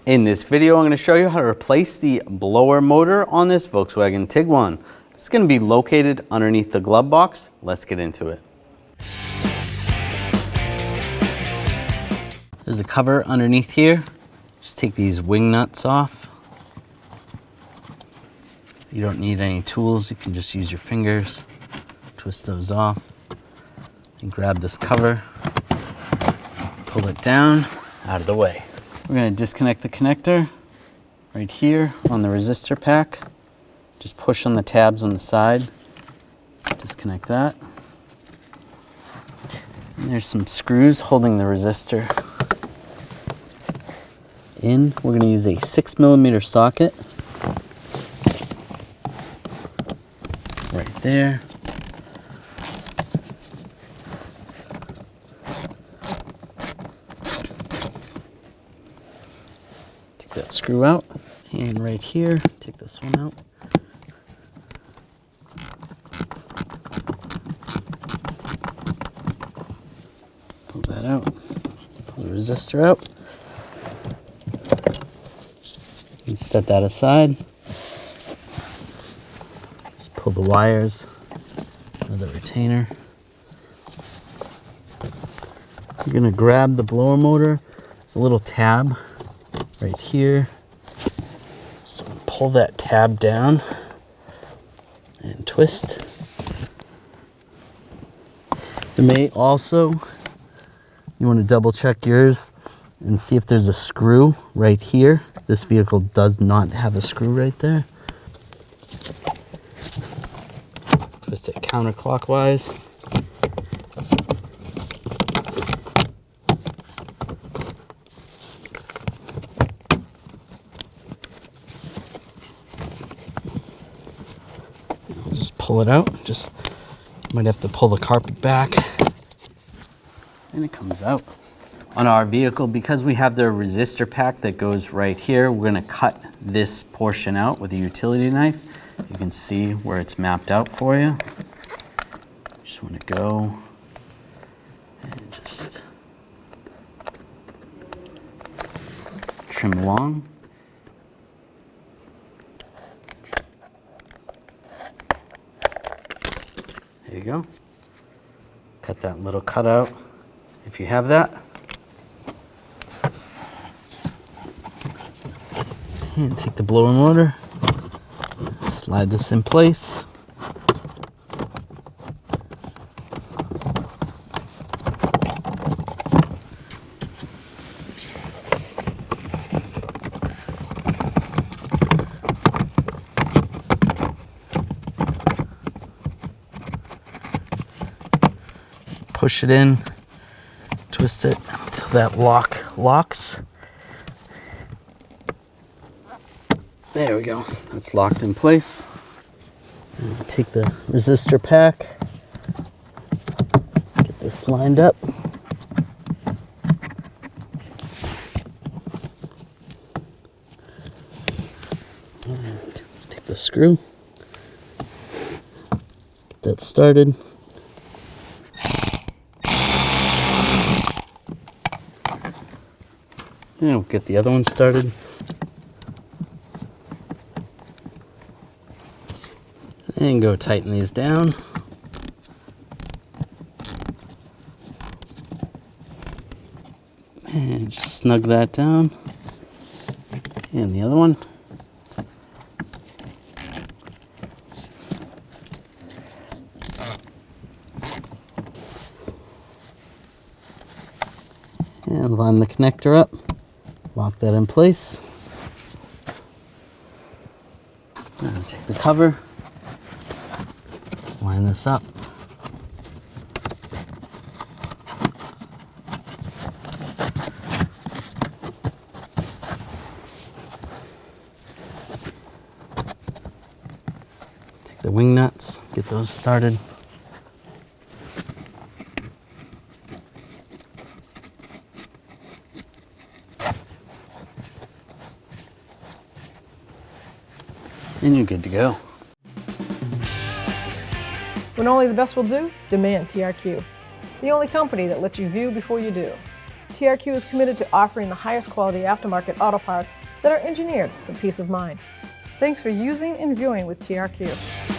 In this video, I'm going to show you how to replace the blower motor on this Volkswagen Tiguan. It's going to be located underneath the glove box. Let's get into it. There's a cover underneath here. Just take these wing nuts off. You don't need any tools. You can just use your fingers. Twist those off. And grab this cover. Pull it down, out of the way. We're going to disconnect the connector right here on the resistor pack. Just push on the tabs on the side. Disconnect that. And there's some screws holding the resistor in. We're going to use a 6mm socket. Right there. That screw out, and right here, take this one out. Pull that out, pull the resistor out, and set that aside. Just pull the wires out of the retainer. You're gonna grab the blower motor. It's a little tab right here. So pull that tab down and twist. You may also, you want to double check yours and see if there's a screw right here. This vehicle does not have a screw right there. Twist it counterclockwise. Just pull it out. Just might have to pull the carpet back, and it comes out. On our vehicle, because we have the resistor pack that goes right here, we're going to cut this portion out with a utility knife. You can see where it's mapped out for you. Just want to go and just trim along. There you go. Cut that little cutout if you have that. And take the blower motor, slide this in place. Push it in, twist it until that locks. There we go, that's locked in place. And take the resistor pack, get this lined up. And take the screw, get that started. And we'll get the other one started. And go tighten these down. And just snug that down. And the other one. And line the connector up. Lock that in place. And take the cover. Line this up. Take the wing nuts, get those started. And you're good to go. When only the best will do, demand TRQ. The only company that lets you view before you do. TRQ is committed to offering the highest quality aftermarket auto parts that are engineered for peace of mind. Thanks for using and viewing with TRQ.